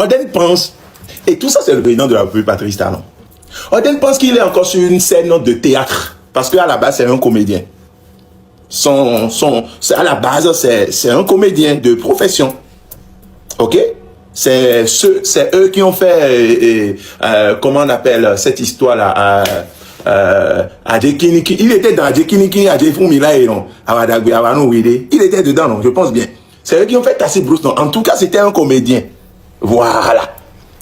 Oden pense, et tout ça c'est le président de la République, Patrice Talon. Oden pense qu'il est encore sur une scène de théâtre, parce qu'à la base c'est un comédien. À la base c'est un comédien de profession. Ok? C'est eux qui ont fait, comment on appelle cette histoire-là, Adjekiniki. Il était dans Adjekiniki, Adjefumila et non, il était dedans, non, je pense bien. C'est eux qui ont fait Tassi Bruce, non. En tout cas, c'était un comédien. Voilà.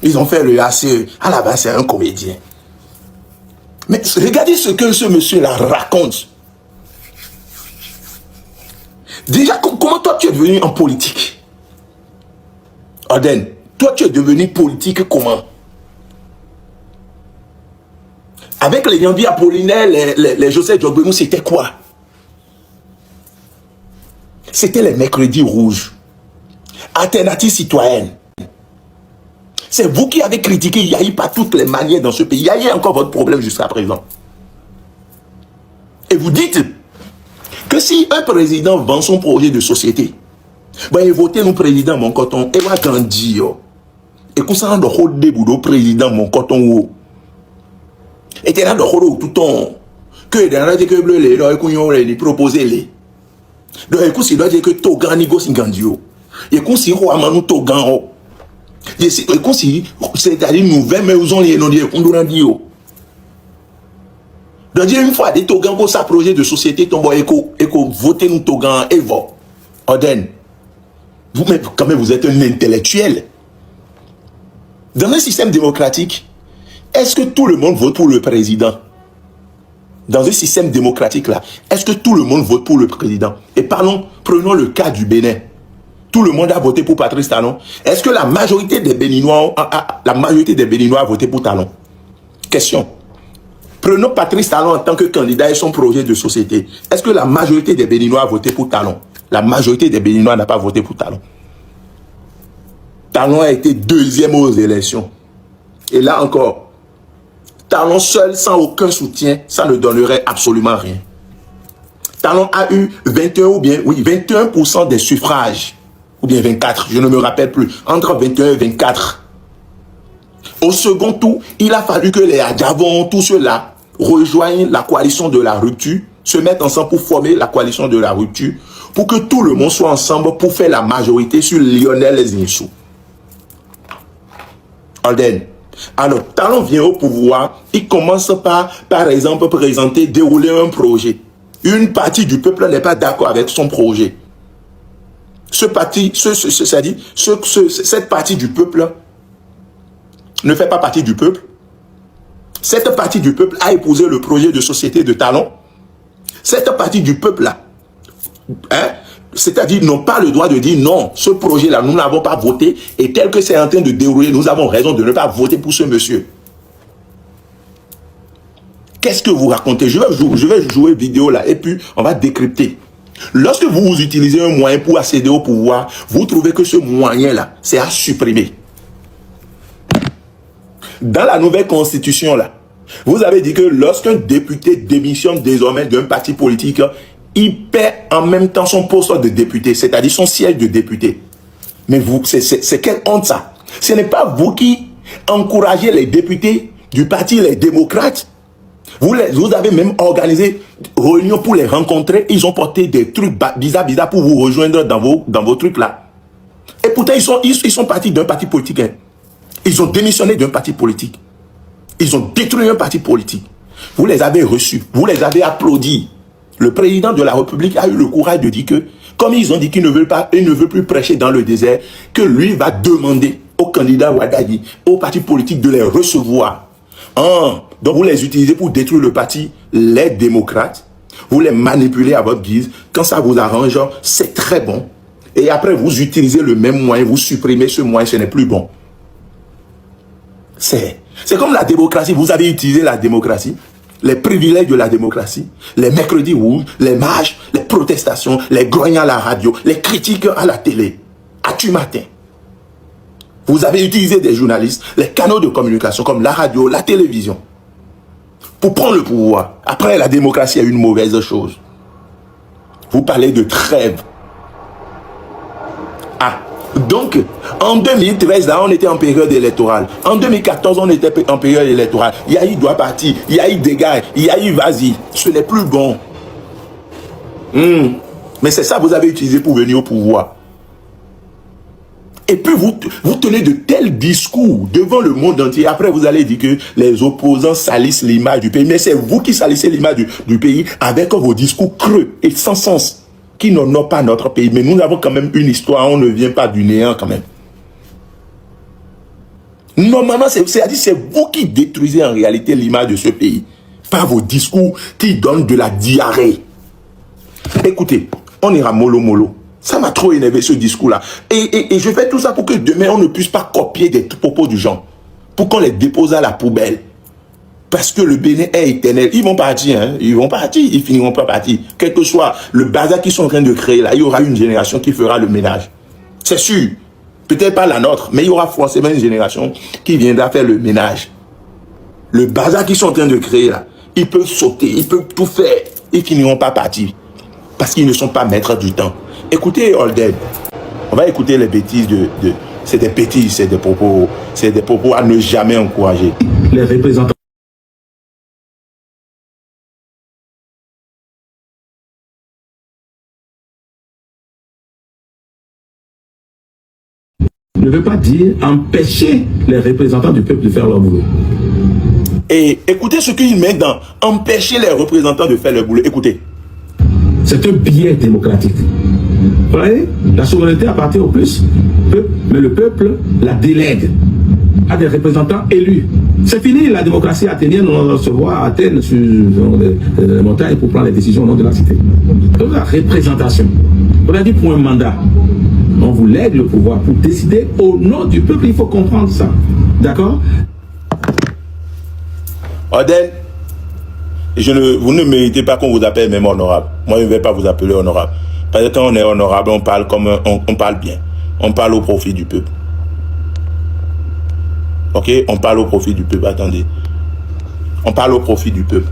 Ils ont fait le ACE. À la base, c'est un comédien. Mais regardez ce que ce monsieur-là raconte. Déjà, comment toi tu es devenu en politique? Oden, toi tu es devenu politique comment? Avec les Yambi Apollinaire, les Joseph Djogbenou, c'était quoi? C'était les mercredis rouges. Alternative citoyenne. C'est vous qui avez critiqué Yahi par toutes les manières dans ce pays. Yahi est encore votre problème jusqu'à présent. Et vous dites que si un président vend son projet de société, ben il vote le président mon coton et va grandir. Et qu'on s'en rend compte des boulots président mon coton. Et t'es là de tout ton que dans la que bleu les là qu'on proposer les. Donc écoute si doit dire que Togan négocie gandio. Et qu'on si roi manu Togan. Et si c'est-à-dire nouvelle maison les non dire qu'on doit dire. Donc dire une fois des Togan pour sa projet de société tombe éco voter nous Togan et vote. Oden. Vous même quand même vous êtes un intellectuel. Dans un système démocratique, est-ce que tout le monde vote pour le président? Dans un système démocratique là, est-ce que tout le monde vote pour le président? Et prenons le cas du Bénin. Tout le monde a voté pour Patrice Talon. Est-ce que la majorité des Béninois a voté pour Talon? Question. Prenons Patrice Talon en tant que candidat et son projet de société. Est-ce que la majorité des Béninois a voté pour Talon? La majorité des Béninois n'a pas voté pour Talon. Talon a été deuxième aux élections. Et là encore, Talon seul, sans aucun soutien, ça ne donnerait absolument rien. Talon a eu 21% des suffrages, ou bien 24, je ne me rappelle plus, entre 21 et 24. Au second tour, il a fallu que les Adjavons, tous ceux-là, rejoignent la coalition de la rupture, se mettent ensemble pour former la coalition de la rupture, pour que tout le monde soit ensemble pour faire la majorité sur Lionel Zinsou. Alden. Alors, Talon vient au pouvoir, il commence par exemple, dérouler un projet. Une partie du peuple n'est pas d'accord avec son projet. Cette partie du peuple ne fait pas partie du peuple. Cette partie du peuple a épousé le projet de société de Talon. Cette partie du peuple-là, c'est-à-dire n'ont pas le droit de dire non, ce projet-là, nous n'avons pas voté et tel que c'est en train de dérouler, nous avons raison de ne pas voter pour ce monsieur. Qu'est-ce que vous racontez? Je vais jouer vidéo là et puis on va décrypter. Lorsque vous utilisez un moyen pour accéder au pouvoir, vous trouvez que ce moyen-là, c'est à supprimer. Dans la nouvelle constitution là, vous avez dit que lorsqu'un député démissionne désormais d'un parti politique, il perd en même temps son poste de député, c'est-à-dire son siège de député. Mais vous, c'est quelle honte ça? Ce n'est pas vous qui encouragez les députés du parti Les Démocrates. Vous avez même organisé réunion pour les rencontrer. Ils ont porté des trucs bizarres pour vous rejoindre dans vos trucs là. Et pourtant, ils sont partis d'un parti politique. Hein. Ils ont démissionné d'un parti politique. Ils ont détruit un parti politique. Vous les avez reçus. Vous les avez applaudis. Le président de la République a eu le courage de dire que, comme ils ont dit qu'il ne veut plus prêcher dans le désert, que lui va demander aux candidats Ouaddahi, aux partis politiques de les recevoir. Donc vous les utilisez pour détruire le parti Les Démocrates. Vous les manipulez à votre guise. Quand ça vous arrange, c'est très bon. Et après, vous utilisez le même moyen, vous supprimez ce moyen, ce n'est plus bon. C'est comme la démocratie. Vous avez utilisé la démocratie, les privilèges de la démocratie, les mercredis rouges, les marches, les protestations, les grognons à la radio, les critiques à la télé, à tu matin. Vous avez utilisé des journalistes, les canaux de communication comme la radio, la télévision, pour prendre le pouvoir. Après, la démocratie est une mauvaise chose. Vous parlez de trêve. Donc, En 2013, là, on était en période électorale. En 2014, on était en période électorale. Yahi doit partir. Yahi dégage. Yahi vas-y. Ce n'est plus bon. Mais c'est ça que vous avez utilisé pour venir au pouvoir. Et puis vous tenez de tels discours devant le monde entier. Après, vous allez dire que les opposants salissent l'image du pays. Mais c'est vous qui salissez l'image du pays avec vos discours creux et sans sens qui n'honorent pas notre pays. Mais nous avons quand même une histoire. On ne vient pas du néant quand même. Normalement, c'est vous qui détruisez en réalité l'image de ce pays par vos discours qui donnent de la diarrhée. Écoutez, on ira mollo mollo. Ça m'a trop énervé ce discours-là. Et je fais tout ça pour que demain, on ne puisse pas copier des propos du genre. Pour qu'on les dépose à la poubelle. Parce que le Bénin est éternel. Ils vont partir, hein. Ils vont partir, ils finiront pas partir. Quel que soit le bazar qu'ils sont en train de créer là, il y aura une génération qui fera le ménage. C'est sûr. Peut-être pas la nôtre, mais il y aura forcément une génération qui viendra faire le ménage. Le bazar qu'ils sont en train de créer là, ils peuvent sauter, ils peuvent tout faire. Ils finiront pas partir. Parce qu'ils ne sont pas maîtres du temps. Écoutez Holden, on va écouter les bêtises c'est des bêtises, c'est des propos à ne jamais encourager. Les représentants ne veut pas dire empêcher les représentants du peuple de faire leur boulot. Et écoutez ce qu'il met dans empêcher les représentants de faire leur boulot. Écoutez. C'est un biais démocratique. Vous voyez, la souveraineté appartient au plus, mais le peuple la délègue à des représentants élus. C'est fini la démocratie athénienne, on se voit à Athènes sur les montagnes pour prendre les décisions au nom de la cité. Donc la représentation. On a dit pour un mandat, on vous lègue le pouvoir pour décider au nom du peuple, il faut comprendre ça. D'accord? Oden, vous ne méritez pas qu'on vous appelle même honorable. Moi, je ne vais pas vous appeler honorable. Parce que quand on est honorable, on parle comme on parle bien. On parle au profit du peuple. Ok? On parle au profit du peuple. Attendez. On parle au profit du peuple.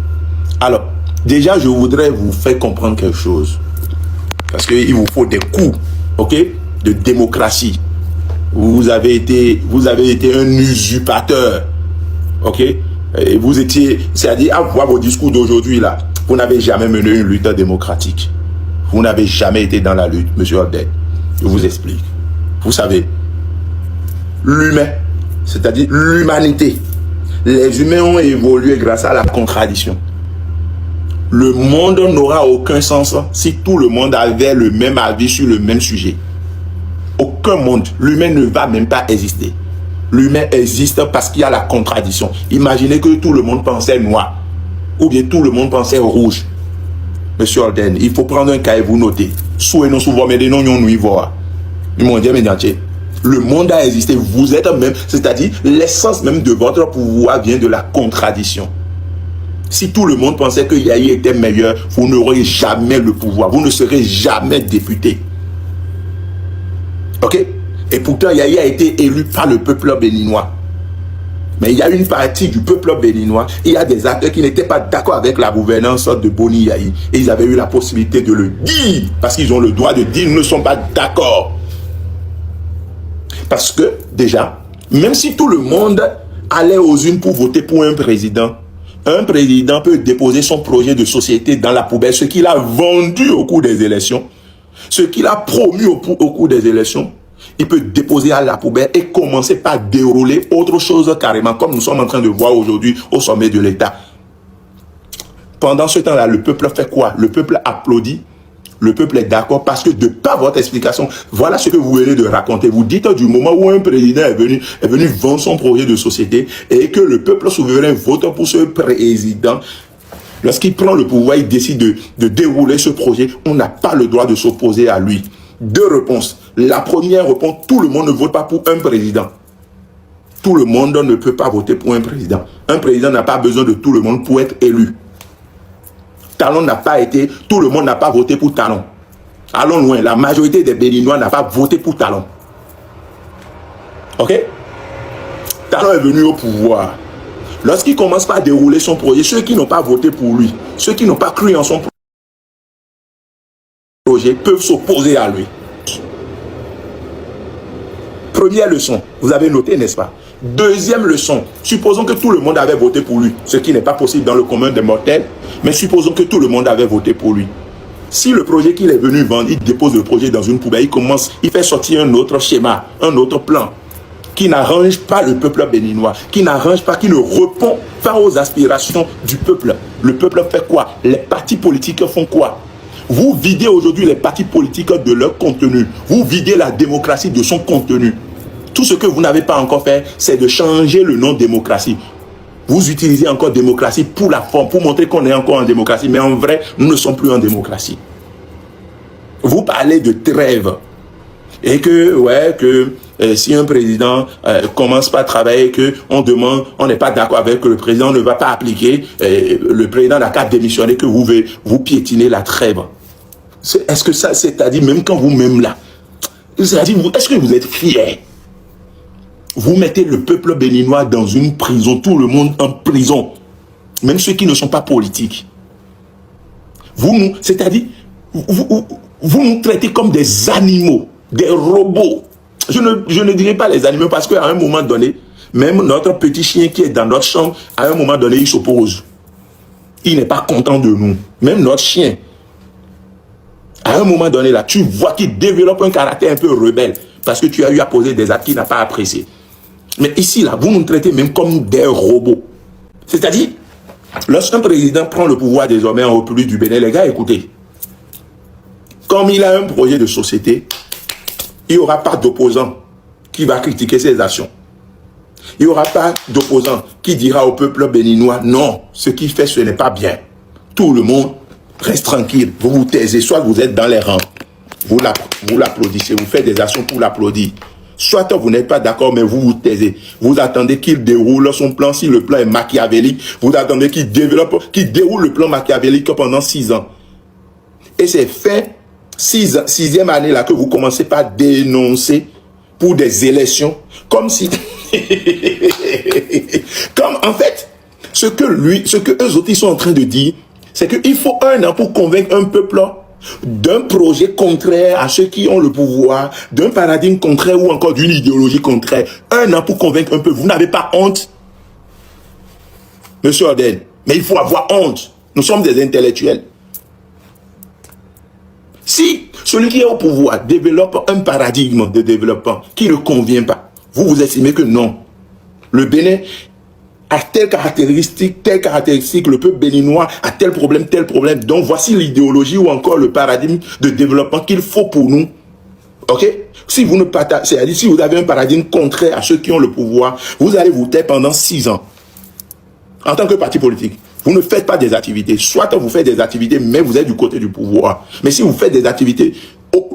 Alors, déjà, je voudrais vous faire comprendre quelque chose. Parce qu'il vous faut des coups, ok, de démocratie. Vous avez été un usurpateur. Ok? Et vous étiez, c'est-à-dire, à voir vos discours d'aujourd'hui là, vous n'avez jamais mené une lutte démocratique. Vous n'avez jamais été dans la lutte, monsieur Odette. Je vous explique. Vous savez, l'humain, c'est-à-dire l'humanité, les humains ont évolué grâce à la contradiction. Le monde n'aura aucun sens si tout le monde avait le même avis sur le même sujet. Aucun monde. L'humain ne va même pas exister. L'humain existe parce qu'il y a la contradiction. Imaginez que tout le monde pensait noir. Ou bien tout le monde pensait rouge. Monsieur Holden, il faut prendre un cahier et vous noter. Le monde a existé. Vous êtes même, c'est-à-dire l'essence même de votre pouvoir vient de la contradiction. Si tout le monde pensait que Yahi était meilleur, vous n'aurez jamais le pouvoir. Vous ne serez jamais député. Ok? Et pourtant, Yahi a été élu par le peuple béninois. Mais il y a une partie du peuple béninois, il y a des acteurs qui n'étaient pas d'accord avec la gouvernance de Boni Yahi. Et ils avaient eu la possibilité de le dire, parce qu'ils ont le droit de dire, nous ne sommes pas d'accord. Parce que, déjà, même si tout le monde allait aux urnes pour voter pour un président peut déposer son projet de société dans la poubelle, ce qu'il a vendu au cours des élections, ce qu'il a promu au cours des élections, il peut déposer à la poubelle et commencer par dérouler autre chose carrément, comme nous sommes en train de voir aujourd'hui au sommet de l'État. Pendant ce temps-là, le peuple fait quoi? Le peuple applaudit, le peuple est d'accord parce que de par votre explication, voilà ce que vous venez de raconter. Vous dites du moment où un président est venu vendre son projet de société et que le peuple souverain vote pour ce président. Lorsqu'il prend le pouvoir, il décide de dérouler ce projet. On n'a pas le droit de s'opposer à lui. Deux réponses. La première réponse, tout le monde ne vote pas pour un président. Tout le monde ne peut pas voter pour un président. Un président n'a pas besoin de tout le monde pour être élu. Talon n'a pas été, tout le monde n'a pas voté pour Talon. Allons loin, la majorité des Béninois n'a pas voté pour Talon. Ok? Talon est venu au pouvoir. Lorsqu'il commence par dérouler son projet, ceux qui n'ont pas voté pour lui, ceux qui n'ont pas cru en son projet, peuvent s'opposer à lui. Première leçon, vous avez noté, n'est-ce pas? Deuxième leçon, supposons que tout le monde avait voté pour lui, ce qui n'est pas possible dans le commun des mortels, mais supposons que tout le monde avait voté pour lui. Si le projet qu'il est venu vendre, il dépose le projet dans une poubelle, il fait sortir un autre schéma, un autre plan, qui n'arrange pas le peuple béninois, qui n'arrange pas, qui ne répond pas aux aspirations du peuple. Le peuple fait quoi? Les partis politiques font quoi? Vous videz aujourd'hui les partis politiques de leur contenu. Vous videz la démocratie de son contenu. Tout ce que vous n'avez pas encore fait, c'est de changer le nom démocratie. Vous utilisez encore démocratie pour la forme, pour montrer qu'on est encore en démocratie. Mais en vrai, nous ne sommes plus en démocratie. Vous parlez de trêve. Et que si un président commence pas à travailler, qu'on demande, on n'est pas d'accord avec que le président ne va pas appliquer, le président n'a qu'à démissionner, que vous piétinez la trêve. Est-ce que ça, c'est-à-dire, même quand vous-même là, c'est-à-dire, est-ce que vous êtes fiers? Vous mettez le peuple béninois dans une prison, tout le monde en prison, même ceux qui ne sont pas politiques. C'est-à-dire, vous nous traitez comme des animaux, des robots. Je ne dirais pas les animaux parce qu'à un moment donné, même notre petit chien qui est dans notre chambre, à un moment donné, il s'oppose. Il n'est pas content de nous. Même notre chien. À un moment donné, là, tu vois qu'il développe un caractère un peu rebelle parce que tu as eu à poser des actes qu'il n'a pas appréciés. Mais ici, là, vous nous traitez même comme des robots. C'est-à-dire, lorsqu'un président prend le pouvoir désormais en République du Bénin, les gars, écoutez, comme il a un projet de société, il n'y aura pas d'opposant qui va critiquer ses actions. Il n'y aura pas d'opposant qui dira au peuple béninois, non, ce qu'il fait, ce n'est pas bien. Tout le monde reste tranquille, vous vous taisez, soit vous êtes dans les rangs, vous l'applaudissez, vous faites des actions pour l'applaudir. Soit vous n'êtes pas d'accord, mais vous vous taisez. Vous attendez qu'il déroule son plan, si le plan est machiavélique, vous attendez qu'il déroule le plan machiavélique pendant 6 ans. Et c'est fait, sixième année là, que vous commencez par dénoncer pour des élections, comme si... comme en fait, ce que eux autres ils sont en train de dire, c'est qu'il faut 1 an pour convaincre un peuple d'un projet contraire à ceux qui ont le pouvoir, d'un paradigme contraire ou encore d'une idéologie contraire. 1 an pour convaincre un peuple. Vous n'avez pas honte, Monsieur Oden? Mais il faut avoir honte. Nous sommes des intellectuels. Si celui qui est au pouvoir développe un paradigme de développement qui ne convient pas, vous estimez que non. Le Bénin a telle caractéristique, le peuple béninois a tel problème. Donc voici l'idéologie ou encore le paradigme de développement qu'il faut pour nous. Ok? Si vous ne partagez, c'est-à-dire si vous avez un paradigme contraire à ceux qui ont le pouvoir, vous allez vous taire pendant 6 ans. En tant que parti politique, vous ne faites pas des activités. Soit vous faites des activités, mais vous êtes du côté du pouvoir. Mais si vous faites des activités,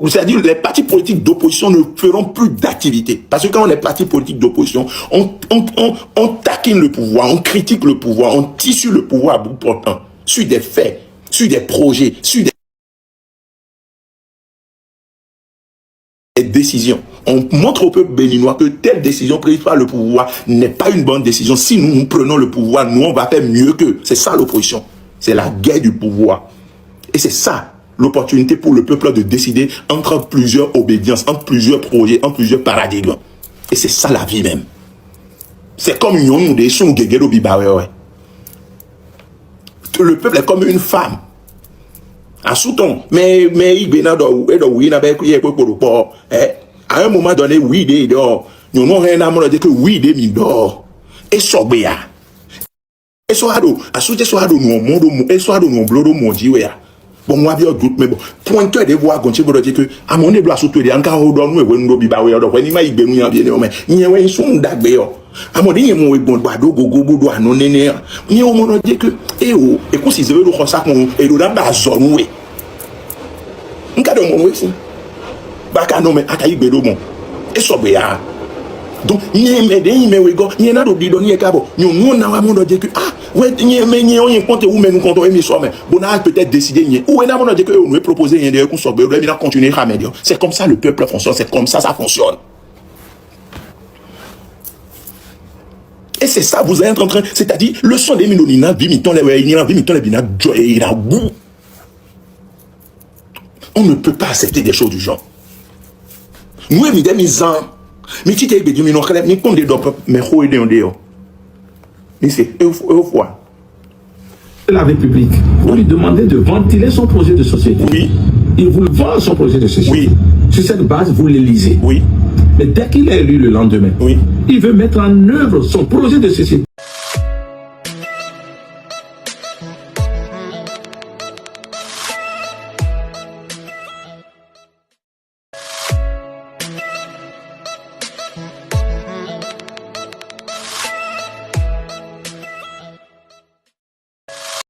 c'est-à-dire les partis politiques d'opposition ne feront plus d'activités. Parce que quand on est parti politique d'opposition, on taquine le pouvoir, on critique le pouvoir, on tisse le pouvoir à bout portant, sur des faits, sur des projets, sur des décisions. On montre au peuple béninois que telle décision prise par le pouvoir n'est pas une bonne décision. Si nous prenons le pouvoir, nous on va faire mieux qu'eux. C'est ça l'opposition. C'est la guerre du pouvoir. Et c'est ça l'opportunité pour le peuple de décider entre plusieurs obédiences, entre plusieurs projets, entre plusieurs paradigmes. Et c'est ça la vie même. C'est comme une des sons guéguero bibawe. Le peuple est comme une femme. À sous-ton. Mais il y à un moment donné, oui, il dort. Nous n'avons rien à dire que oui, il dort. Et sobéa. Et soit à sous-te soit nous monde, et soit nous blodo mon dieu. Bon, moi, bien doute, mais bon, pointeur de voix, quand tu veux dire que, à mon éblé, à sous-te, encore au don, nous, nous, bibawe, alors, when il m'a bien, mais, il y a un son d'agbéo. À mon dit, mon bon, bado, gogo, bodo, à non, néné. Il y a un moment dit que, et oh, et qu'on s'y veut le consacre, et le dans la zone, oui. Un cas de mon oui, si. Baka no me akayi bedo mon e so be ya donc nye me de nye we go nye na do di do nye kabo nyon na wa mon do dire que ah ouais nye me nye on compte ou me nous compte et mi so mais bon a peut-être décider nye ou na mon do dire que on veut proposer rien de qu'on so be doit bien continuer à médian. C'est comme ça le peuple fonctionne, c'est comme ça fonctionne. Et c'est ça vous êtes en train, c'est-à-dire le son des minonina vimiton les vimiton les bina joy na bou. On ne peut pas accepter des choses du genre. Nous évidemment Mais si tu es dit, non, ni comme des dopes, mais où est-ce que ni c'est fois. La République, vous lui demandez de ventiler son projet de société. Oui. Il vous vend son projet de société. Oui. Sur cette base, vous l'élisez. Oui. Mais dès qu'il est élu le lendemain, oui, il veut mettre en œuvre son projet de société.